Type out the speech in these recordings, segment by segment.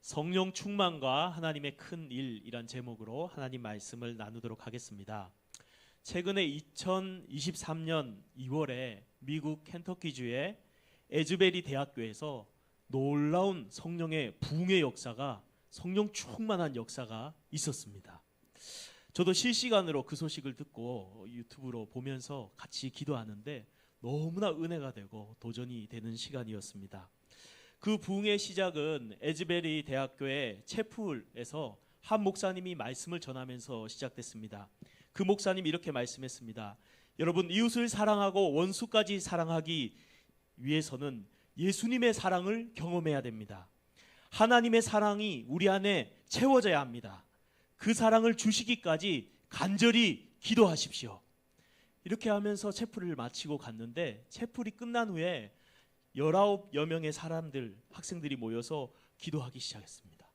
성령 충만과 하나님의 큰 일이란 제목으로 하나님 말씀을 나누도록 하겠습니다. 최근에 2023년 2월에 미국 켄터키주의 에즈베리 대학교에서 놀라운 성령의 부흥의 역사가, 성령 충만한 역사가 있었습니다. 저도 실시간으로 그 소식을 듣고 유튜브로 보면서 같이 기도하는데 너무나 은혜가 되고 도전이 되는 시간이었습니다. 그 부흥의 시작은 에즈베리 대학교의 채플에서 한 목사님이 말씀을 전하면서 시작됐습니다. 그 목사님이 이렇게 말씀했습니다. 여러분, 이웃을 사랑하고 원수까지 사랑하기 위해서는 예수님의 사랑을 경험해야 됩니다. 하나님의 사랑이 우리 안에 채워져야 합니다. 그 사랑을 주시기까지 간절히 기도하십시오. 이렇게 하면서 채플을 마치고 갔는데, 채플이 끝난 후에 19여 명의 사람들, 학생들이 모여서 기도하기 시작했습니다.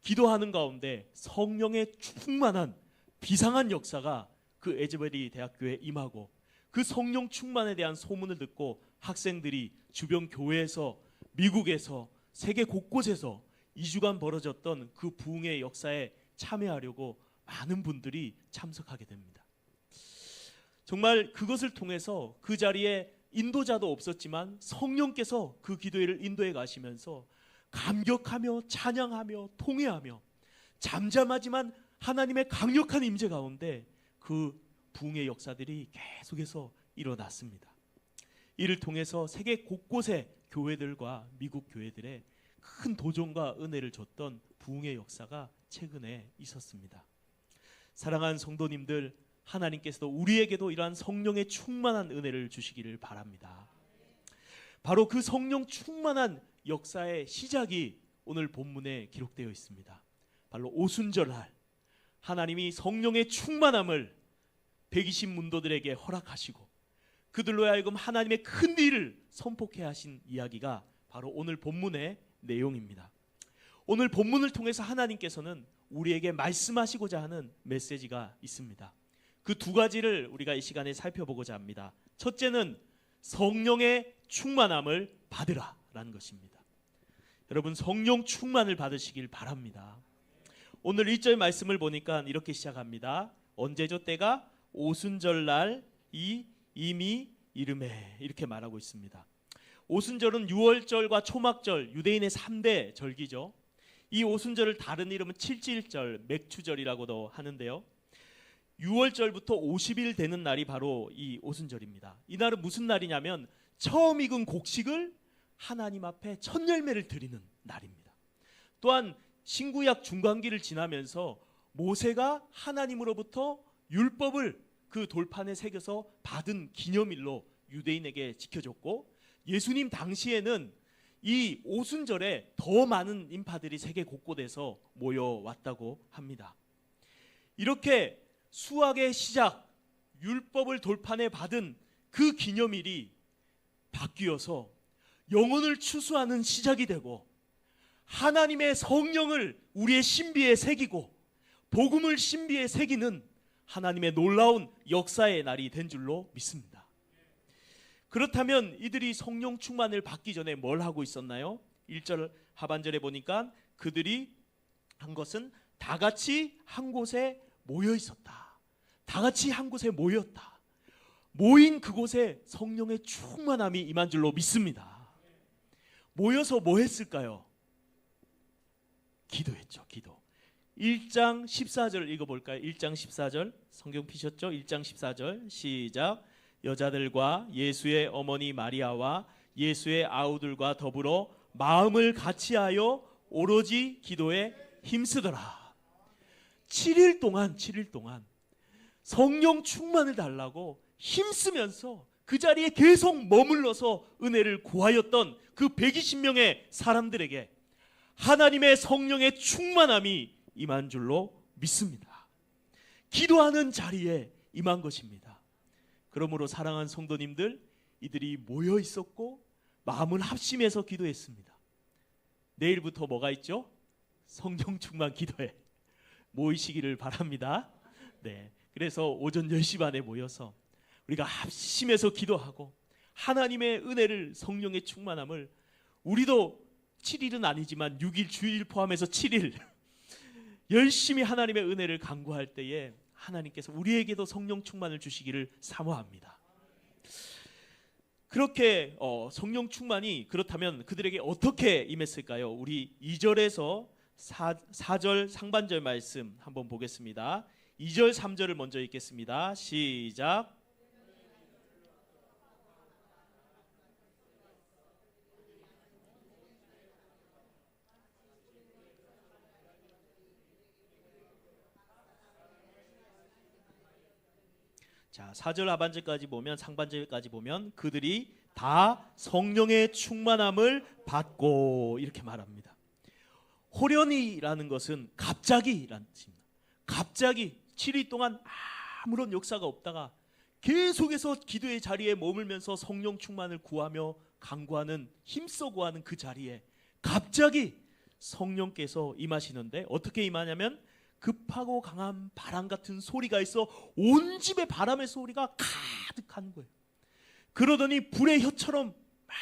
기도하는 가운데 성령의 충만한 비상한 역사가 그 에즈베리 대학교에 임하고, 그 성령 충만에 대한 소문을 듣고 학생들이 주변 교회에서, 미국에서, 세계 곳곳에서 2주간 벌어졌던 그 부흥의 역사에 참여하려고 많은 분들이 참석하게 됩니다. 정말 그것을 통해서 그 자리에 인도자도 없었지만 성령께서 그 기도회를 인도해 가시면서 감격하며 찬양하며 통회하며 잠잠하지만 하나님의 강력한 임재 가운데 그 부흥의 역사들이 계속해서 일어났습니다. 이를 통해서 세계 곳곳의 교회들과 미국 교회들의 큰 도전과 은혜를 줬던 부흥의 역사가 최근에 있었습니다. 사랑하는 성도님들, 하나님께서도 우리에게도 이러한 성령의 충만한 은혜를 주시기를 바랍니다. 바로 그 성령 충만한 역사의 시작이 오늘 본문에 기록되어 있습니다. 바로 오순절날 하나님이 성령의 충만함을 120문도들에게 허락하시고 그들로 하여금 하나님의 큰 일을 선포케 하신 이야기가 바로 오늘 본문의 내용입니다. 오늘 본문을 통해서 하나님께서는 우리에게 말씀하시고자 하는 메시지가 있습니다. 그 두 가지를 우리가 이 시간에 살펴보고자 합니다. 첫째는 성령의 충만함을 받으라 라는 것입니다. 여러분, 성령 충만을 받으시길 바랍니다. 오늘 1절 말씀을 보니까 이렇게 시작합니다. 언제죠? 때가 오순절날 이미 이르매, 이렇게 말하고 있습니다. 오순절은 유월절과 초막절, 유대인의 3대 절기죠. 이 오순절을 다른 이름은 칠칠절, 맥추절이라고도 하는데요. 6월절부터 50일 되는 날이 바로 이 오순절입니다. 이날은 무슨 날이냐면 처음 익은 곡식을 하나님 앞에 첫 열매를 드리는 날입니다. 또한 신구약 중간기를 지나면서 모세가 하나님으로부터 율법을 그 돌판에 새겨서 받은 기념일로 유대인에게 지켜졌고, 예수님 당시에는 이 오순절에 더 많은 인파들이 세계 곳곳에서 모여왔다고 합니다. 이렇게 수학의 시작, 율법을 돌판에 받은 그 기념일이 바뀌어서 영혼을 추수하는 시작이 되고, 하나님의 성령을 우리의 신비에 새기고 복음을 신비에 새기는 하나님의 놀라운 역사의 날이 된 줄로 믿습니다. 그렇다면 이들이 성령 충만을 받기 전에 뭘 하고 있었나요? 1절 하반절에 보니까 그들이 한 것은 다 같이 한 곳에 모여 있었다. 다 같이 한 곳에 모였다. 모인 그곳에 성령의 충만함이 임한 줄로 믿습니다. 모여서 뭐 했을까요? 기도했죠. 기도. 1장 14절 읽어볼까요? 1장 14절 성경 피셨죠? 1장 14절 시작. 여자들과 예수의 어머니 마리아와 예수의 아우들과 더불어 마음을 같이하여 오로지 기도에 힘쓰더라. 7일 동안 성령 충만을 달라고 힘쓰면서 그 자리에 계속 머물러서 은혜를 구하였던 그 120명의 사람들에게 하나님의 성령의 충만함이 임한 줄로 믿습니다. 기도하는 자리에 임한 것입니다. 그러므로 사랑하는 성도님들, 이들이 모여 있었고 마음을 합심해서 기도했습니다. 내일부터 뭐가 있죠? 성령 충만 기도회 모이시기를 바랍니다. 네, 그래서 오전 10시 반에 모여서 우리가 합심해서 기도하고 하나님의 은혜를, 성령의 충만함을 우리도 7일은 아니지만 6일 주일 포함해서 7일 열심히 하나님의 은혜를 간구할 때에 하나님께서 우리에게도 성령 충만을 주시기를 사모합니다. 그렇게 성령 충만이 그렇다면 그들에게 어떻게 임했을까요? 우리 2절에서 4절 상반절 말씀 한번 보겠습니다. 2절 3절을 먼저 읽겠습니다. 시작. 자, 4절 하반절까지 보면, 상반절까지 보면 그들이 다 성령의 충만함을 받고 이렇게 말합니다. 호련히라는 것은 갑자기라는 뜻입니다. 갑자기 7일 동안 아무런 역사가 없다가 계속해서 기도의 자리에 머물면서 성령 충만을 구하며 간구하는, 힘써 구하는 그 자리에 갑자기 성령께서 임하시는데, 어떻게 임하냐면 급하고 강한 바람 같은 소리가 있어 온 집에 바람의 소리가 가득한 거예요. 그러더니 불의 혀처럼 막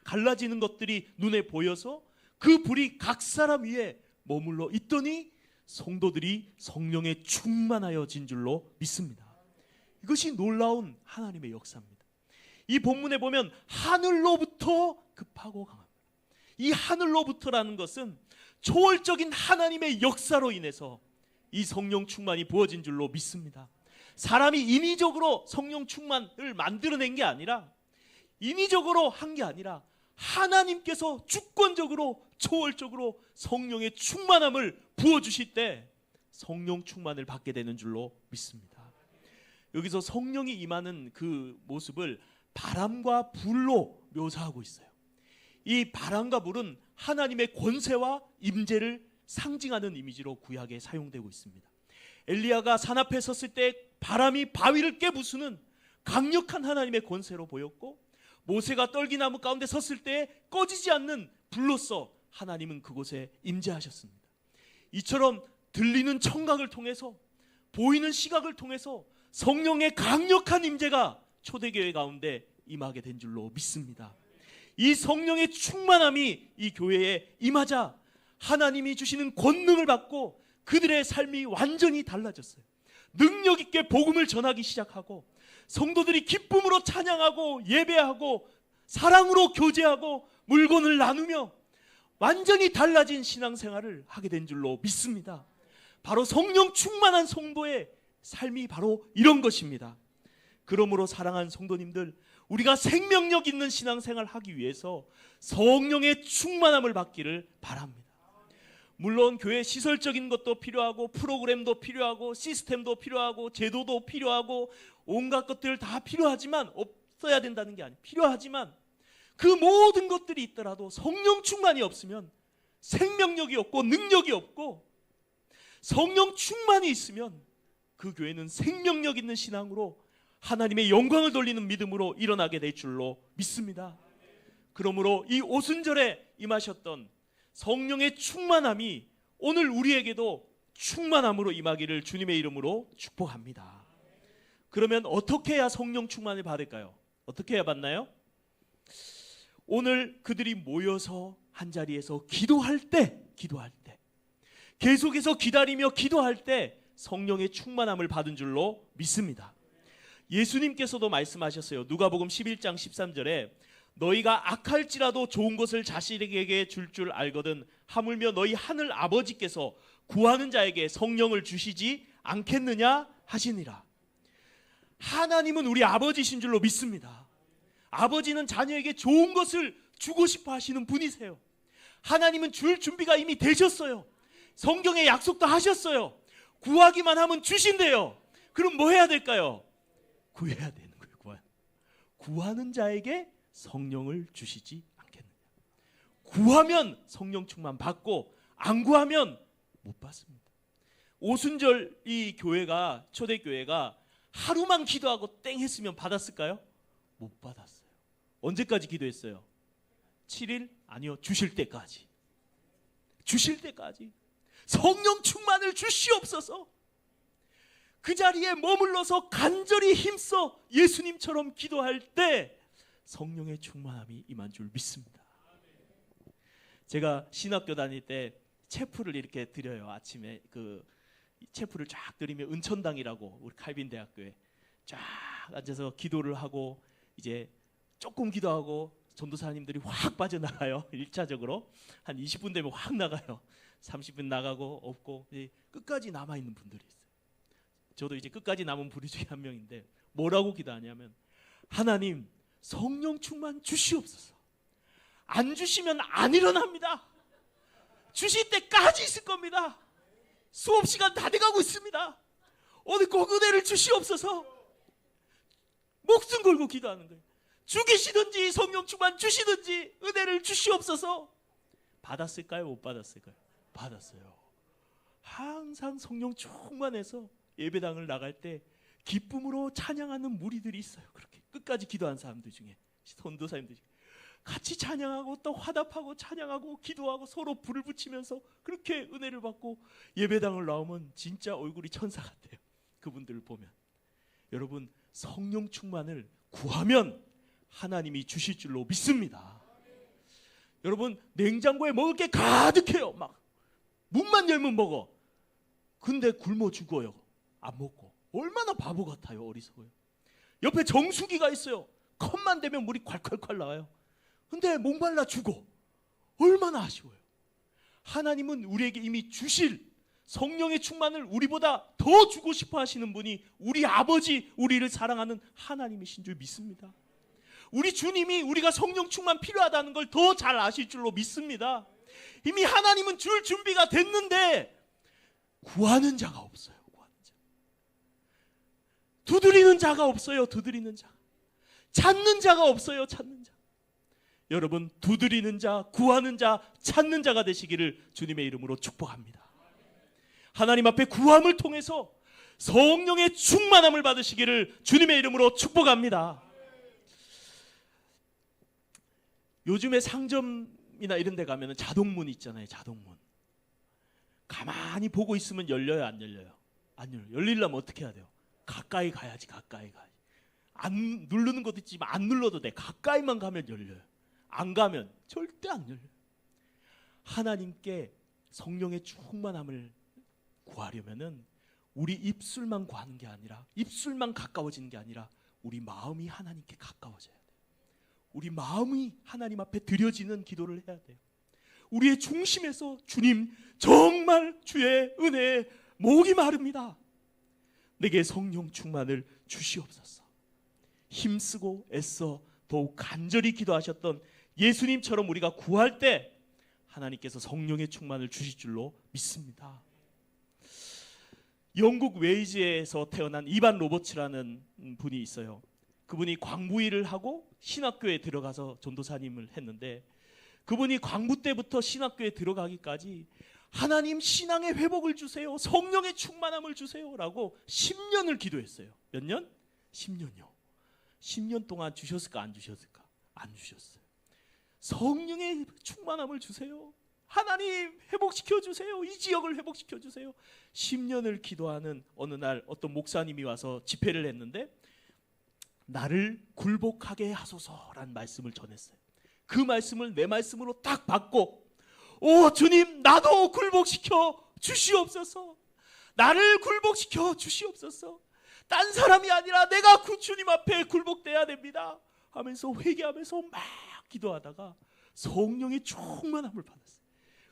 갈라지는 것들이 눈에 보여서 그 불이 각 사람 위에 머물러 있더니 성도들이 성령에 충만하여진 줄로 믿습니다. 이것이 놀라운 하나님의 역사입니다. 이 본문에 보면 하늘로부터 급하고 강합니다. 이 하늘로부터라는 것은 초월적인 하나님의 역사로 인해서 이 성령 충만이 부어진 줄로 믿습니다. 사람이 인위적으로 성령 충만을 만들어낸 게 아니라, 인위적으로 한 게 아니라 하나님께서 주권적으로 초월적으로 성령의 충만함을 부어주실 때 성령 충만을 받게 되는 줄로 믿습니다. 여기서 성령이 임하는 그 모습을 바람과 불로 묘사하고 있어요. 이 바람과 불은 하나님의 권세와 임재를 상징하는 이미지로 구약에 사용되고 있습니다. 엘리야가 산 앞에 섰을 때 바람이 바위를 깨부수는 강력한 하나님의 권세로 보였고, 모세가 떨기나무 가운데 섰을 때 꺼지지 않는 불로서 하나님은 그곳에 임재하셨습니다. 이처럼 들리는 청각을 통해서, 보이는 시각을 통해서 성령의 강력한 임재가 초대교회 가운데 임하게 된 줄로 믿습니다. 이 성령의 충만함이 이 교회에 임하자 하나님이 주시는 권능을 받고 그들의 삶이 완전히 달라졌어요. 능력 있게 복음을 전하기 시작하고, 성도들이 기쁨으로 찬양하고 예배하고 사랑으로 교제하고 물건을 나누며 완전히 달라진 신앙생활을 하게 된 줄로 믿습니다. 바로 성령 충만한 성도의 삶이 바로 이런 것입니다. 그러므로 사랑하는 성도님들, 우리가 생명력 있는 신앙생활을 하기 위해서 성령의 충만함을 받기를 바랍니다. 물론 교회 시설적인 것도 필요하고, 프로그램도 필요하고, 시스템도 필요하고, 제도도 필요하고, 온갖 것들 다 필요하지만, 없어야 된다는 게 아니에요. 필요하지만 그 모든 것들이 있더라도 성령 충만이 없으면 생명력이 없고 능력이 없고, 성령 충만이 있으면 그 교회는 생명력 있는 신앙으로 하나님의 영광을 돌리는 믿음으로 일어나게 될 줄로 믿습니다. 그러므로 이 오순절에 임하셨던 성령의 충만함이 오늘 우리에게도 충만함으로 임하기를 주님의 이름으로 축복합니다. 그러면 어떻게 해야 성령 충만을 받을까요? 어떻게 해야 받나요? 오늘 그들이 모여서 한자리에서 기도할 때 계속해서 기다리며 기도할 때 성령의 충만함을 받은 줄로 믿습니다. 예수님께서도 말씀하셨어요. 누가복음 11장 13절에 너희가 악할지라도 좋은 것을 자식에게 줄 알거든 하물며 너희 하늘 아버지께서 구하는 자에게 성령을 주시지 않겠느냐 하시니라. 하나님은 우리 아버지신 줄로 믿습니다. 아버지는 자녀에게 좋은 것을 주고 싶어 하시는 분이세요. 하나님은 줄 준비가 이미 되셨어요. 성경에 약속도 하셨어요. 구하기만 하면 주신대요. 그럼 뭐 해야 될까요? 구해야 되는 거예요. 구하는 자에게 성령을 주시지 않겠느냐. 구하면 성령 충만 받고, 안 구하면 못 받습니다. 오순절 이 교회가, 초대교회가 하루만 기도하고 땡 했으면 받았을까요? 못 받았어요. 언제까지 기도했어요? 7일? 아니요, 주실 때까지. 주실 때까지 성령 충만을 주시옵소서. 그 자리에 머물러서 간절히 힘써 예수님처럼 기도할 때 성령의 충만함이 임한 줄 믿습니다. 제가 신학교 다닐 때 체프를 이렇게 드려요. 아침에 그 체프를 쫙 드리면 은천당이라고 우리 칼빈 대학교에 쫙 앉아서 기도를 하고 이제 조금 기도하고 전도사님들이 확 빠져나가요. 1차적으로 한 20분 되면 확 나가요. 30분 나가고 없고 끝까지 남아있는 분들이 있어요. 저도 이제 끝까지 남은 부류 중에 한 명인데 뭐라고 기도하냐면 하나님 성령 충만 주시옵소서. 안 주시면 안 일어납니다. 주실 때까지 있을 겁니다. 수업 시간 다 돼가고 있습니다. 오늘 꼭 은혜를 주시옵소서. 목숨 걸고 기도하는 거예요. 죽이시든지 성령 충만 주시든지 은혜를 주시옵소서. 받았을까요? 못 받았을까요? 받았어요. 항상 성령 충만해서 예배당을 나갈 때 기쁨으로 찬양하는 무리들이 있어요. 그렇게 끝까지 기도한 사람들 중에, 선도사님들 중에 같이 찬양하고 또 화답하고 찬양하고 기도하고 서로 불을 붙이면서 그렇게 은혜를 받고 예배당을 나오면 진짜 얼굴이 천사 같아요. 그분들을 보면. 여러분 성령 충만을 구하면 하나님이 주실 줄로 믿습니다. 여러분 냉장고에 먹을 게 가득해요. 막 문만 열면 먹어. 근데 굶어 죽어요. 안 먹고. 얼마나 바보 같아요. 어리석어요. 옆에 정수기가 있어요. 컵만 대면 물이 콸콸콸 나와요. 근데 목말라 죽어. 얼마나 아쉬워요. 하나님은 우리에게 이미 주실 성령의 충만을 우리보다 더 주고 싶어 하시는 분이 우리 아버지, 우리를 사랑하는 하나님이신 줄 믿습니다. 우리 주님이 우리가 성령 충만 필요하다는 걸 더 잘 아실 줄로 믿습니다. 이미 하나님은 줄 준비가 됐는데 구하는 자가 없어요. 구하는 자. 두드리는 자가 없어요. 두드리는 자. 찾는 자가 없어요. 찾는 자. 여러분 두드리는 자, 구하는 자, 찾는 자가 되시기를 주님의 이름으로 축복합니다. 하나님 앞에 구함을 통해서 성령의 충만함을 받으시기를 주님의 이름으로 축복합니다. 요즘에 상점이나 이런 데 가면 자동문 있잖아요. 자동문. 가만히 보고 있으면 열려요? 안 열려요? 안 열려요. 열리려면 어떻게 해야 돼요? 가까이 가야지. 가까이 가야지. 안 누르는 것도 있지만 안 눌러도 돼. 가까이만 가면 열려요. 안 가면 절대 안 열려요. 하나님께 성령의 충만함을 구하려면은 우리 입술만 구하는 게 아니라, 입술만 가까워지는 게 아니라 우리 마음이 하나님께 가까워져야 돼요. 우리 마음이 하나님 앞에 드려지는 기도를 해야 돼요. 우리의 중심에서 주님 정말 주의 은혜에 목이 마릅니다. 내게 성령 충만을 주시옵소서. 힘쓰고 애써 더욱 간절히 기도하셨던 예수님처럼 우리가 구할 때 하나님께서 성령의 충만을 주실 줄로 믿습니다. 영국 웨이즈에서 태어난 이반 로버츠라는 분이 있어요. 그분이 광부 일을 하고 신학교에 들어가서 전도사님을 했는데, 그분이 광부 때부터 신학교에 들어가기까지 하나님 신앙의 회복을 주세요, 성령의 충만함을 주세요 라고 10년을 기도했어요. 몇 년? 10년이요. 10년 동안 주셨을까 안 주셨을까? 안 주셨어요. 성령의 충만함을 주세요. 하나님 회복시켜 주세요. 이 지역을 회복시켜 주세요. 10년을 기도하는 어느 날 어떤 목사님이 와서 집회를 했는데 나를 굴복하게 하소서라는 말씀을 전했어요. 그 말씀을 내 말씀으로 딱 받고, 오 주님 나도 굴복시켜 주시옵소서. 나를 굴복시켜 주시옵소서. 딴 사람이 아니라 내가 주님 앞에 굴복돼야 됩니다 하면서 회개하면서 막 기도하다가 성령의 충만함을 받았어요.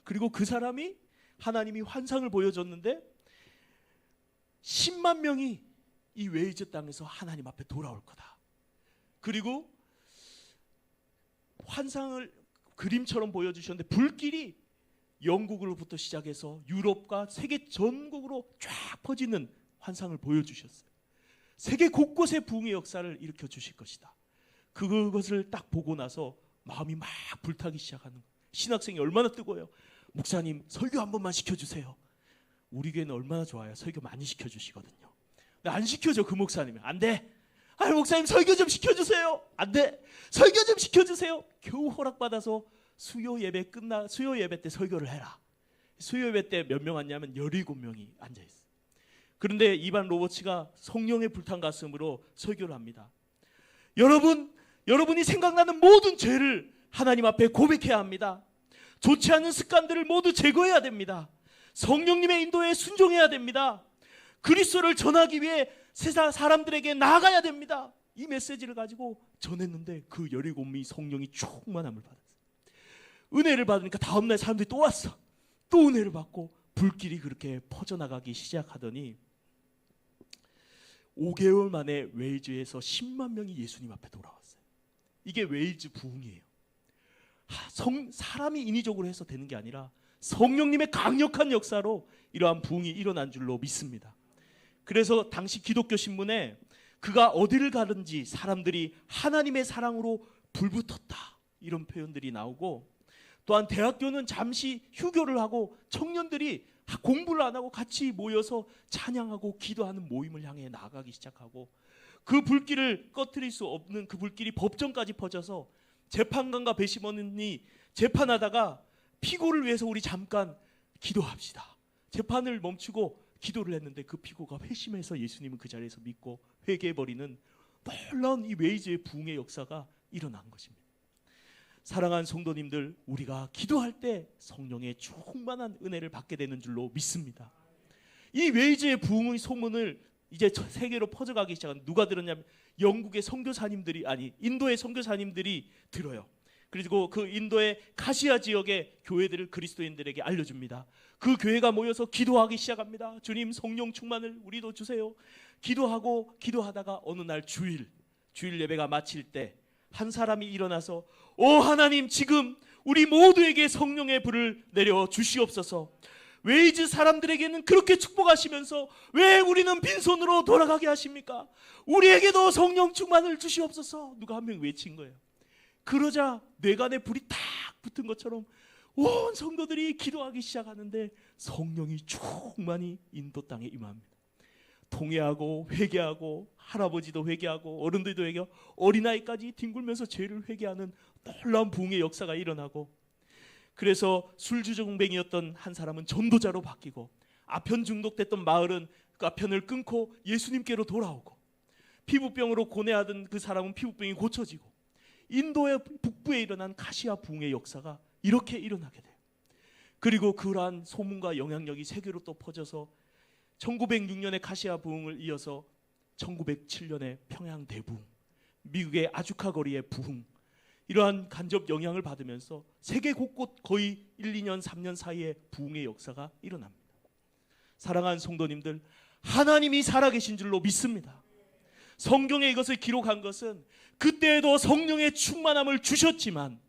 그리고 그 사람이, 하나님이 환상을 보여줬는데 10만 명이 이 웨이즈 땅에서 하나님 앞에 돌아올 거다. 그리고 환상을 그림처럼 보여주셨는데 불길이 영국으로부터 시작해서 유럽과 세계 전국으로 쫙 퍼지는 환상을 보여주셨어요. 세계 곳곳에 부흥의 역사를 일으켜 주실 것이다. 그것을 딱 보고 나서 마음이 막 불타기 시작하는 거예요. 신학생이 얼마나 뜨거워요. 목사님 설교 한 번만 시켜주세요. 우리 교회는 얼마나 좋아요. 설교 많이 시켜주시거든요. 근데 안 시켜줘. 그 목사님이 안 돼. 아 목사님 설교 좀 시켜주세요. 안 돼. 설교 좀 시켜주세요. 겨우 허락받아서 수요 예배 때 설교를 해라. 수요 예배 때 몇 명 왔냐면 17명이 앉아있어요. 그런데 이반 로버츠가 성령의 불탄 가슴으로 설교를 합니다. 여러분이 생각나는 모든 죄를 하나님 앞에 고백해야 합니다. 좋지 않은 습관들을 모두 제거해야 됩니다. 성령님의 인도에 순종해야 됩니다. 그리스도를 전하기 위해 세상 사람들에게 나아가야 됩니다. 이 메시지를 가지고 전했는데 그 17명이 성령이 충만함을 받았어요. 은혜를 받으니까 다음날 사람들이 또 왔어. 또 은혜를 받고 불길이 그렇게 퍼져나가기 시작하더니 5개월 만에 웨일즈에서 10만 명이 예수님 앞에 돌아왔어요. 이게 웨일즈 부흥이에요. 사람이 인위적으로 해서 되는 게 아니라 성령님의 강력한 역사로 이러한 부흥이 일어난 줄로 믿습니다. 그래서 당시 기독교 신문에 그가 어디를 가든지 사람들이 하나님의 사랑으로 불붙었다 이런 표현들이 나오고, 또한 대학교는 잠시 휴교를 하고 청년들이 공부를 안 하고 같이 모여서 찬양하고 기도하는 모임을 향해 나아가기 시작하고, 그 불길을 꺼트릴 수 없는 그 불길이 법정까지 퍼져서 재판관과 배심원이 재판하다가 피고를 위해서 우리 잠깐 기도합시다. 재판을 멈추고 기도를 했는데 그 피고가 회심해서 예수님을 그 자리에서 믿고 회개해버리는 놀라운 이 웨일즈의 부흥의 역사가 일어난 것입니다. 사랑하는 성도님들, 우리가 기도할 때 성령의 충만한 은혜를 받게 되는 줄로 믿습니다. 이 웨일즈의 부흥의 소문을 이제 세계로 퍼져가기 시작한, 누가 들었냐면 영국의 선교사님들이, 아니 인도의 선교사님들이 들어요. 그리고 그 인도의 카시아 지역의 교회들을 그리스도인들에게 알려줍니다. 그 교회가 모여서 기도하기 시작합니다. 주님, 성령 충만을 우리도 주세요. 기도하다가 어느 날 주일 예배가 마칠 때 한 사람이 일어나서, 오 하나님, 지금 우리 모두에게 성령의 불을 내려 주시옵소서. 웨일즈 사람들에게는 그렇게 축복하시면서 왜 우리는 빈손으로 돌아가게 하십니까? 우리에게도 성령 충만을 주시옵소서. 누가 한 명 외친 거예요. 그러자 뇌관에 불이 탁 붙은 것처럼 온 성도들이 기도하기 시작하는데 성령이 충만히 인도 땅에 임합니다. 통회하고 회개하고, 할아버지도 회개하고 어른들도 회개하고 어린아이까지 뒹굴면서 죄를 회개하는 놀라운 부흥의 역사가 일어나고, 그래서 술주정뱅이였던 한 사람은 전도자로 바뀌고, 아편 중독됐던 마을은 그 아편을 끊고 예수님께로 돌아오고, 피부병으로 고뇌하던 그 사람은 피부병이 고쳐지고, 인도의 북부에 일어난 카시아 부흥의 역사가 이렇게 일어나게 돼요. 그리고 그러한 소문과 영향력이 세계로 또 퍼져서 1906년의 카시아 부흥을 이어서 1907년의 평양 대부흥, 미국의 아주카 거리의 부흥, 이러한 간접 영향을 받으면서 세계 곳곳 거의 1, 2년, 3년 사이에 부흥의 역사가 일어납니다. 사랑하는 성도님들, 하나님이 살아계신 줄로 믿습니다. 성경에 이것을 기록한 것은 그때에도 성령의 충만함을 주셨지만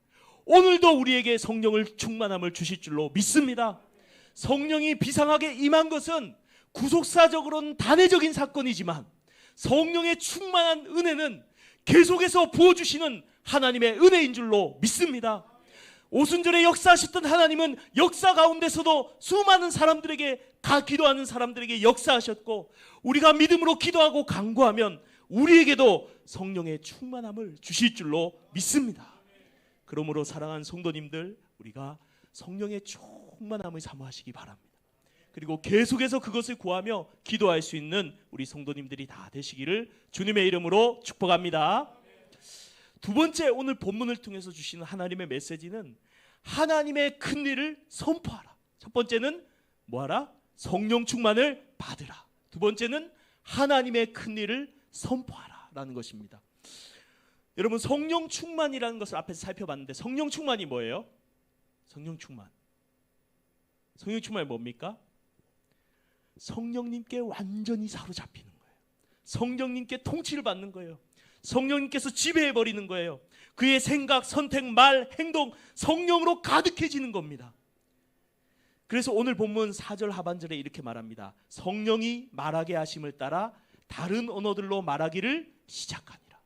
오늘도 우리에게 성령을 충만함을 주실 줄로 믿습니다. 성령이 비상하게 임한 것은 구속사적으로는 단회적인 사건이지만 성령의 충만한 은혜는 계속해서 부어주시는 하나님의 은혜인 줄로 믿습니다. 오순절에 역사하셨던 하나님은 역사 가운데서도 수많은 사람들에게, 기도하는 사람들에게 역사하셨고, 우리가 믿음으로 기도하고 간구하면 우리에게도 성령의 충만함을 주실 줄로 믿습니다. 그러므로 사랑하는 성도님들, 우리가 성령의 충만함을 사모하시기 바랍니다. 그리고 계속해서 그것을 구하며 기도할 수 있는 우리 성도님들이 다 되시기를 주님의 이름으로 축복합니다. 두 번째, 오늘 본문을 통해서 주시는 하나님의 메시지는 하나님의 큰 일을 선포하라. 첫 번째는 뭐하라? 성령 충만을 받으라. 두 번째는 하나님의 큰 일을 선포하라 라는 것입니다. 여러분, 성령 충만이라는 것을 앞에서 살펴봤는데 성령 충만이 뭐예요? 성령이 뭡니까? 성령님께 완전히 사로잡히는 거예요. 성령님께 통치를 받는 거예요. 성령님께서 지배해버리는 거예요. 그의 생각, 선택, 말, 행동, 성령으로 가득해지는 겁니다. 그래서 오늘 본문 4절 하반절에 이렇게 말합니다. 성령이 말하게 하심을 따라 다른 언어들로 말하기를 시작하니라.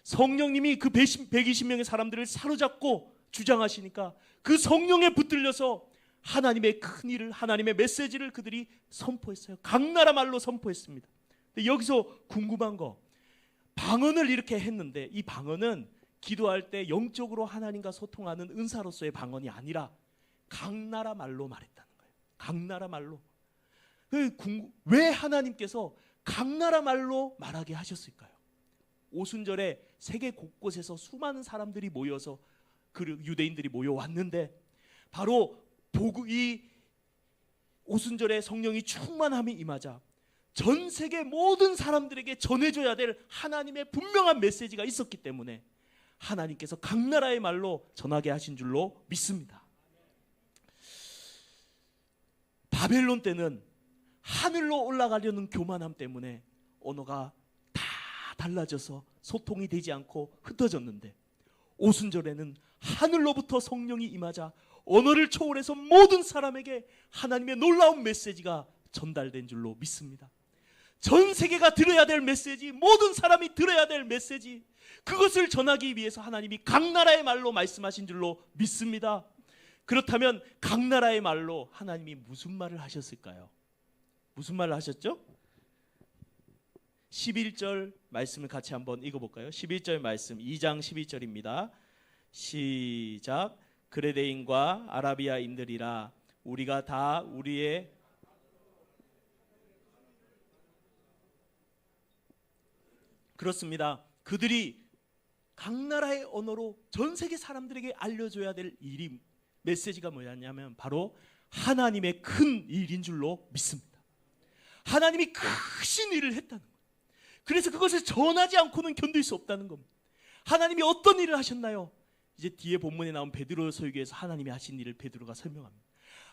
성령님이 그 120명의 사람들을 사로잡고 주장하시니까 그 성령에 붙들려서 하나님의 큰 일을, 하나님의 메시지를 그들이 선포했어요. 각 나라 말로 선포했습니다. 근데 여기서 궁금한 거, 방언을 이렇게 했는데 이 방언은 기도할 때 영적으로 하나님과 소통하는 은사로서의 방언이 아니라 각 나라 말로 말했다는 거예요. 각 나라 말로. 왜 하나님께서 각 나라 말로 말하게 하셨을까요? 오순절에 세계 곳곳에서 수많은 사람들이 모여서, 그 유대인들이 모여왔는데 바로 이 오순절에 성령이 충만함이 임하자 전 세계 모든 사람들에게 전해줘야 될 하나님의 분명한 메시지가 있었기 때문에 하나님께서 각 나라의 말로 전하게 하신 줄로 믿습니다. 바벨론 때는 하늘로 올라가려는 교만함 때문에 언어가 다 달라져서 소통이 되지 않고 흩어졌는데, 오순절에는 하늘로부터 성령이 임하자 언어를 초월해서 모든 사람에게 하나님의 놀라운 메시지가 전달된 줄로 믿습니다. 전 세계가 들어야 될 메시지, 모든 사람이 들어야 될 메시지, 그것을 전하기 위해서 하나님이 각 나라의 말로 말씀하신 줄로 믿습니다. 그렇다면 각 나라의 말로 하나님이 무슨 말을 하셨을까요? 무슨 말을 하셨죠? 11절 말씀을 같이 한번 읽어볼까요? 11절 말씀 2장 11절입니다. 시작. 그레데인과 아라비아인들이라 우리가 다 우리의 그렇습니다. 그들이 각 나라의 언어로 전 세계 사람들에게 알려줘야 될 일이, 메시지가 뭐였냐면 바로 하나님의 큰 일인 줄로 믿습니다. 하나님이 크신 일을 했다는 거예요. 그래서 그것을 전하지 않고는 견딜 수 없다는 겁니다. 하나님이 어떤 일을 하셨나요? 이제 뒤에 본문에 나온 베드로 설교에서 하나님이 하신 일을 베드로가 설명합니다.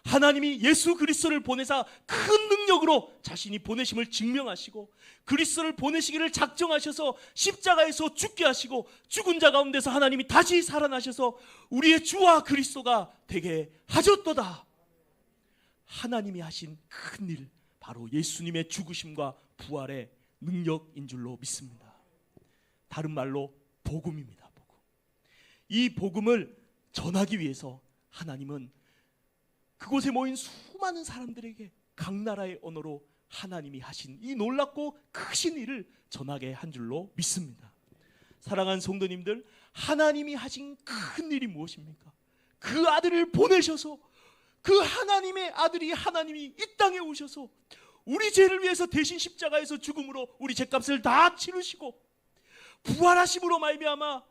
하나님이 예수 그리스도를 보내사 큰 능력으로 자신이 보내심을 증명하시고, 그리스도를 보내시기를 작정하셔서 십자가에서 죽게 하시고, 죽은 자 가운데서 하나님이 다시 살아나셔서 우리의 주와 그리스도가 되게 하셨도다. 하나님이 하신 큰 일, 바로 예수님의 죽으심과 부활의 능력인 줄로 믿습니다. 다른 말로 복음입니다. 복음. 이 복음을 전하기 위해서 하나님은 그곳에 모인 수많은 사람들에게 각 나라의 언어로 하나님이 하신 이 놀랍고 크신 일을 전하게 한 줄로 믿습니다. 사랑하는 성도님들, 하나님이 하신 큰 일이 무엇입니까? 그 아들을 보내셔서, 그 하나님의 아들이, 하나님이 이 땅에 오셔서 우리 죄를 위해서 대신 십자가에서 죽음으로 우리 죄값을 다 치르시고, 부활하심으로 말미암아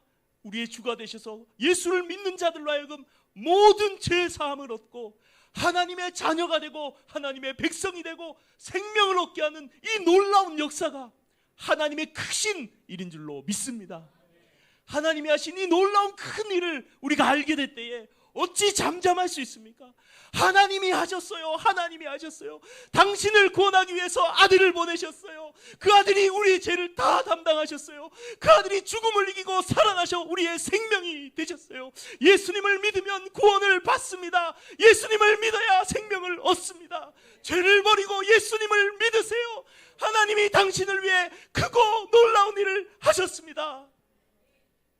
우리의 주가 되셔서 예수를 믿는 자들로 하여금 모든 죄 사함을 얻고 하나님의 자녀가 되고 하나님의 백성이 되고 생명을 얻게 하는 이 놀라운 역사가 하나님의 크신 일인 줄로 믿습니다. 하나님이 하신 이 놀라운 큰 일을 우리가 알게 될 때에 어찌 잠잠할 수 있습니까? 하나님이 하셨어요. 하나님이 하셨어요. 당신을 구원하기 위해서 아들을 보내셨어요. 그 아들이 우리의 죄를 다 담당하셨어요. 그 아들이 죽음을 이기고 살아나셔 우리의 생명이 되셨어요. 예수님을 믿으면 구원을 받습니다. 예수님을 믿어야 생명을 얻습니다. 죄를 버리고 예수님을 믿으세요. 하나님이 당신을 위해 크고 놀라운 일을 하셨습니다.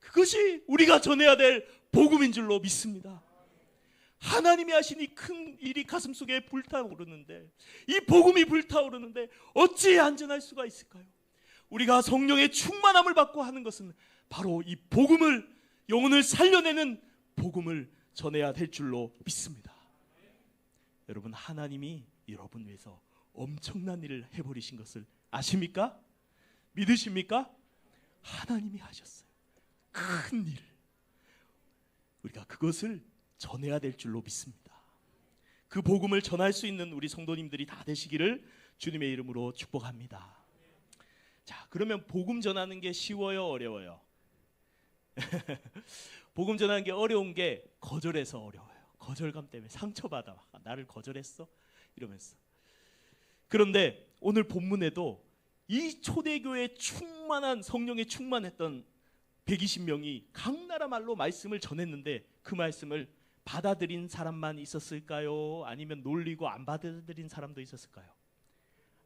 그것이 우리가 전해야 될 복음인 줄로 믿습니다. 하나님이 하신 이 큰 일이 가슴속에 불타오르는데, 이 복음이 불타오르는데 어찌 안전할 수가 있을까요? 우리가 성령의 충만함을 받고 하는 것은 바로 이 복음을, 영혼을 살려내는 복음을 전해야 될 줄로 믿습니다. 여러분, 하나님이 여러분 위해서 엄청난 일을 해버리신 것을 아십니까? 믿으십니까? 하나님이 하셨어요. 큰 일을. 우리가 그것을 전해야 될 줄로 믿습니다. 그 복음을 전할 수 있는 우리 성도님들이 다 되시기를 주님의 이름으로 축복합니다. 자, 그러면 복음 전하는 게 쉬워요, 어려워요? 복음 전하는 게 어려운 게 거절해서 어려워요. 거절감 때문에 상처받아. 나를 거절했어? 이러면서. 그런데 오늘 본문에도 이 초대교회에 충만한, 성령에 충만했던 120명이 각 나라 말로 말씀을 전했는데, 그 말씀을 받아들인 사람만 있었을까요? 아니면 놀리고 안 받아들인 사람도 있었을까요?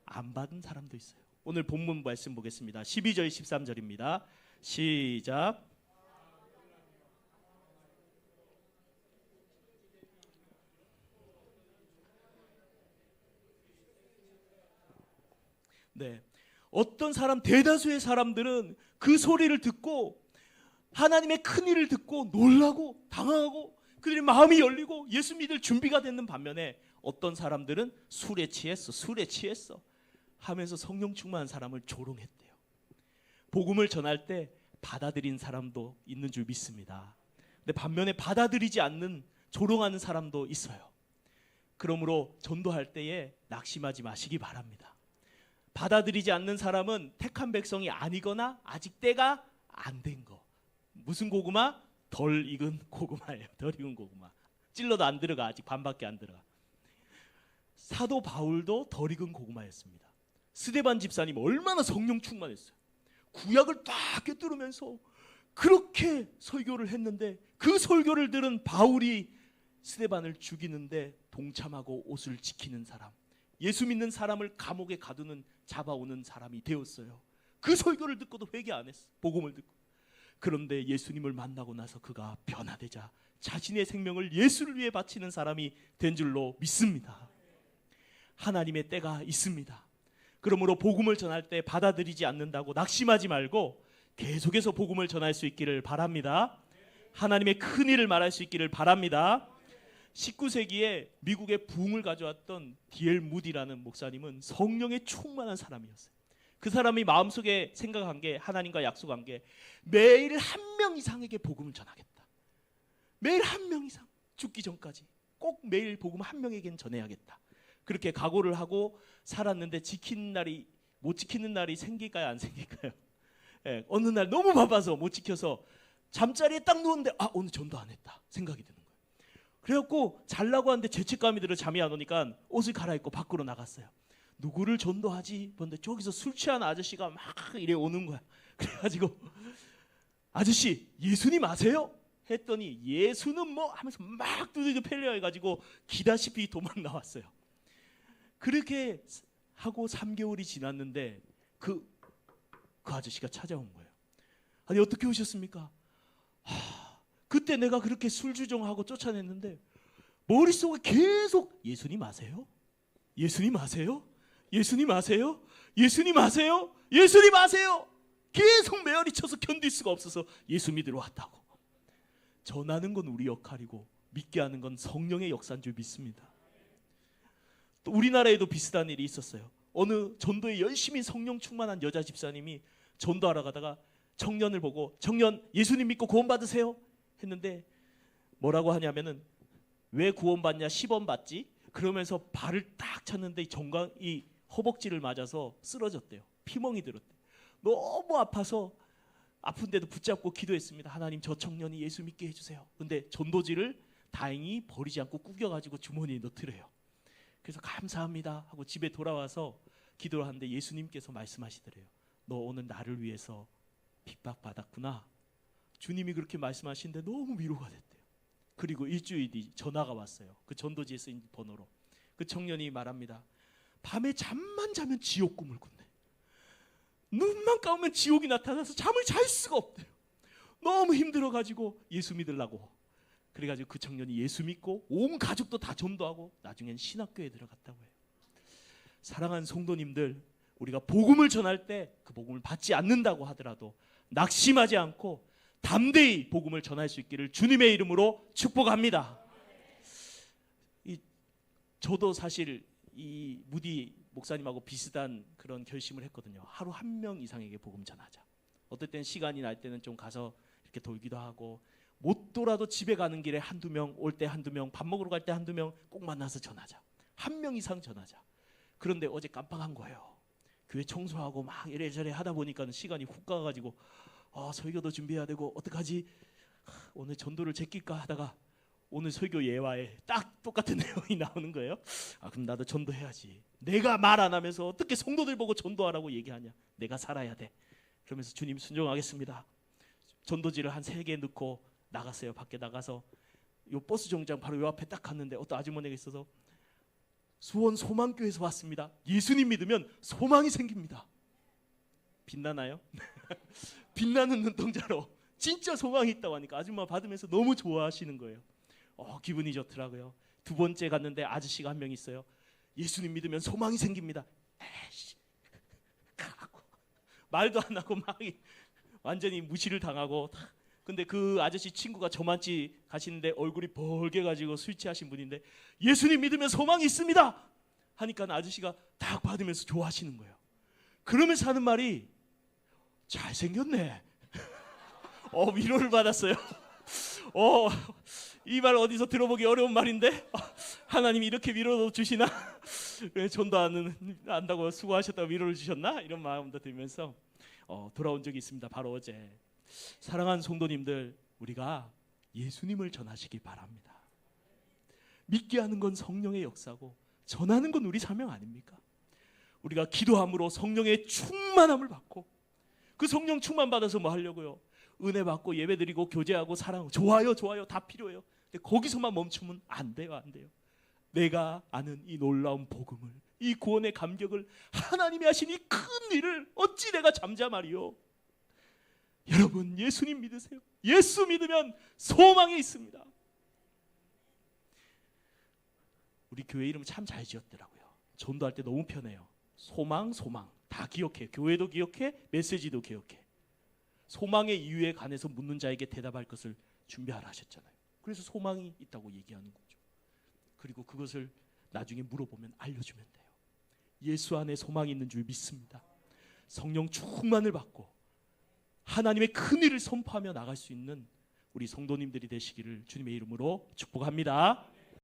안 받은 사람도 있어요. 오늘 본문 말씀 보겠습니다. 12절 13절입니다. 시작. 네, 어떤 사람, 대다수의 사람들은 그 소리를 듣고 하나님의 큰 일을 듣고 놀라고 당황하고 그들의 마음이 열리고 예수 믿을 준비가 되는 반면에, 어떤 사람들은 술에 취했어 하면서 성령 충만한 사람을 조롱했대요. 복음을 전할 때 받아들인 사람도 있는 줄 믿습니다. 근데 반면에 받아들이지 않는 조롱하는 사람도 있어요. 그러므로 전도할 때에 낙심하지 마시기 바랍니다. 받아들이지 않는 사람은 택한 백성이 아니거나 아직 때가 안 된 거. 무슨 고구마? 덜 익은 고구마예요. 덜 익은 고구마. 찔러도 안 들어가. 아직 반밖에 안 들어가. 사도 바울도 덜 익은 고구마였습니다. 스데반 집사님 얼마나 성령 충만했어요. 구약을 딱 꿰뚫으면서 그렇게 설교를 했는데 그 설교를 들은 바울이 스데반을 죽이는데 동참하고 옷을 지키는 사람, 예수 믿는 사람을 감옥에 가두는 잡아오는 사람이 되었어요. 그 설교를 듣고도 회개 안 했어. 복음을 듣고. 그런데 예수님을 만나고 나서 그가 변화되자 자신의 생명을 예수를 위해 바치는 사람이 된 줄로 믿습니다. 하나님의 때가 있습니다. 그러므로 복음을 전할 때 받아들이지 않는다고 낙심하지 말고 계속해서 복음을 전할 수 있기를 바랍니다. 하나님의 큰 일을 말할 수 있기를 바랍니다. 19세기에 미국의 부흥을 가져왔던 D.L. 무디라는 목사님은 성령에 충만한 사람이었어요. 그 사람이 마음속에 생각한 게, 하나님과 약속한 게, 매일 1명 이상에게 복음을 전하겠다. 매일 1명 이상, 죽기 전까지 꼭 매일 복음 1명에게는 전해야겠다. 그렇게 각오를 하고 살았는데 지키는 날이, 못 지키는 날이 생길까요, 안 생길까요? 예, 어느 날 너무 바빠서 못 지켜서 잠자리에 딱 누웠는데 오늘 전도 안 했다 생각이 드는 거예요. 그래갖고 자려고 하는데 죄책감이 들어 잠이 안 오니까 옷을 갈아입고 밖으로 나갔어요. 누구를 전도하지? 그런데 저기서 술 취한 아저씨가 막 이래 오는 거야. 그래가지고 아저씨 예수님 아세요? 했더니 예수는 뭐 하면서 막 두들겨 패려 해가지고 기다시피 도망 나왔어요. 그렇게 하고 3개월이 지났는데 그 아저씨가 찾아온 거예요. 아니 어떻게 오셨습니까? 그때 내가 그렇게 술주정하고 쫓아냈는데 머릿속에 계속 예수님 아세요? 예수님 아세요? 예수님 아세요? 예수님 아세요? 예수님 아세요? 계속 메아리 쳐서 견딜 수가 없어서 예수 믿으러 왔다고. 전하는 건 우리 역할이고 믿게 하는 건 성령의 역사인 줄 믿습니다. 또 우리나라에도 비슷한 일이 있었어요. 어느 전도에 열심히 성령 충만한 여자 집사님이 전도하러 가다가 청년을 보고 청년 예수님 믿고 구원 받으세요 했는데 뭐라고 하냐면은 왜 구원 받냐 10원 받지? 그러면서 발을 딱 찼는데 이 허벅지를 맞아서 쓰러졌대요. 피멍이 들었대요. 너무 아파서 아픈데도 붙잡고 기도했습니다. 하나님 저 청년이 예수 믿게 해주세요. 근데 전도지를 다행히 버리지 않고 구겨가지고 주머니에 넣더래요. 그래서 감사합니다 하고 집에 돌아와서 기도를 하는데 예수님께서 말씀하시더래요. 너 오늘 나를 위해서 핍박받았구나. 주님이 그렇게 말씀하시는데 너무 위로가 됐대요. 그리고 일주일 뒤 전화가 왔어요. 그 전도지에 쓰인 번호로. 그 청년이 말합니다. 밤에 잠만 자면 지옥 꿈을 꾼대. 눈만 감으면 지옥이 나타나서 잠을 잘 수가 없대요. 너무 힘들어가지고 예수 믿으려고. 그래가지고 그 청년이 예수 믿고 온 가족도 다 전도하고 나중엔 신학교에 들어갔다고 해요. 사랑하는 성도님들, 우리가 복음을 전할 때 그 복음을 받지 않는다고 하더라도 낙심하지 않고 담대히 복음을 전할 수 있기를 주님의 이름으로 축복합니다. 저도 사실 이 무디 목사님하고 비슷한 그런 결심을 했거든요. 하루 1명 이상에게 복음 전하자. 어떨 땐 시간이 날 때는 좀 가서 이렇게 돌기도 하고 못 돌아도 집에 가는 길에 1-2명, 올 때 1-2명, 밥 먹으러 갈 때 1-2명 꼭 만나서 전하자. 1명 이상 전하자. 그런데 어제 깜빡한 거예요. 교회 청소하고 막 이래저래 하다 보니까 시간이 훅 가가지고 설교도 준비해야 되고 어떡하지? 오늘 전도를 제낄까 하다가 오늘 설교 예화에 딱 똑같은 내용이 나오는 거예요. 그럼 나도 전도해야지. 내가 말 안 하면서 어떻게 성도들 보고 전도하라고 얘기하냐. 내가 살아야 돼. 그러면서 주님 순종하겠습니다. 전도지를 한 3개 넣고 나갔어요. 밖에 나가서 요 버스 정류장 바로 요 앞에 딱 갔는데 어떤 아주머니가 있어서 수원 소망교회에서 왔습니다. 예수님 믿으면 소망이 생깁니다. 빛나나요? 빛나는 눈동자로 진짜 소망이 있다고 하니까 아줌마 받으면서 너무 좋아하시는 거예요. 기분이 좋더라고요. 2번째 갔는데 아저씨가 한 명 있어요. 예수님 믿으면 소망이 생깁니다. 에이씨, 가고 말도 안 하고 막 완전히 무시를 당하고. 근데 그 아저씨 친구가 저만치 가시는데 얼굴이 벌게가지고 술 취하신 분인데 예수님 믿으면 소망이 있습니다 하니까 아저씨가 딱 받으면서 좋아하시는 거예요. 그러면서 하는 말이 잘생겼네. 위로를 받았어요. 이 말 어디서 들어보기 어려운 말인데 하나님이 이렇게 위로도 주시나? 왜 전도 안다고 수고하셨다고 위로를 주셨나? 이런 마음도 들면서 돌아온 적이 있습니다. 바로 어제. 사랑하는 성도님들, 우리가 예수님을 전하시기 바랍니다. 믿게 하는 건 성령의 역사고 전하는 건 우리 사명 아닙니까? 우리가 기도함으로 성령의 충만함을 받고, 그 성령 충만 받아서 뭐 하려고요? 은혜 받고 예배드리고 교제하고 사랑하고 좋아요 다 필요해요. 근데 거기서만 멈추면 안 돼요. 내가 아는 이 놀라운 복음을, 이 구원의 감격을, 하나님이 하신 이 큰 일을 어찌 내가 잠잠하리요? 여러분, 예수님 믿으세요. 예수 믿으면 소망이 있습니다. 우리 교회 이름 참 잘 지었더라고요. 전도할 때 너무 편해요. 소망 다 기억해. 교회도 기억해, 메시지도 기억해. 소망의 이유에 관해서 묻는 자에게 대답할 것을 준비하라 하셨잖아요. 그래서 소망이 있다고 얘기하는 거죠. 그리고 그것을 나중에 물어보면 알려주면 돼요. 예수 안에 소망이 있는 줄 믿습니다. 성령 충만을 받고 하나님의 큰 일을 선포하며 나갈 수 있는 우리 성도님들이 되시기를 주님의 이름으로 축복합니다.